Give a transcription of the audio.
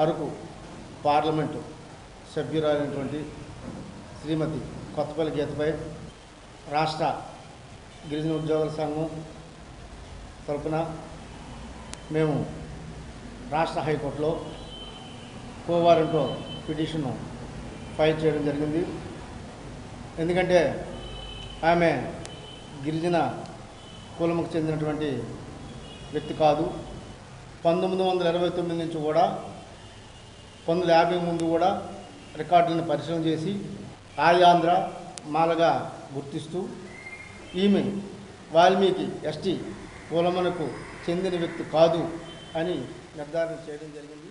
Araku parliament సభ్యురాలైనటువంటి శ్రీమతి కొత్తపల్లి గీతపై రాష్ట్ర గిరిజన ఉద్యోగుల సంఘం తరపున మేము రాష్ట్ర హైకోర్టులో కోవారంటో పిటిషన్ ఫైల్ చేయడం జరిగింది. ఎందుకంటే ఆమె గిరిజన కులముకు చెందినటువంటి వ్యక్తి కాదు. 1929 నుంచి కూడా 1950 ముందు కూడా రికార్డులను పరిశీలన చేసి ఆంధ్ర మాలగా గుర్తిస్తూ ఈమె వాల్మీకి ఎస్టీ కులమునకు చెందిన వ్యక్తి కాదు అని నిర్ధారణ చేయడం జరిగింది.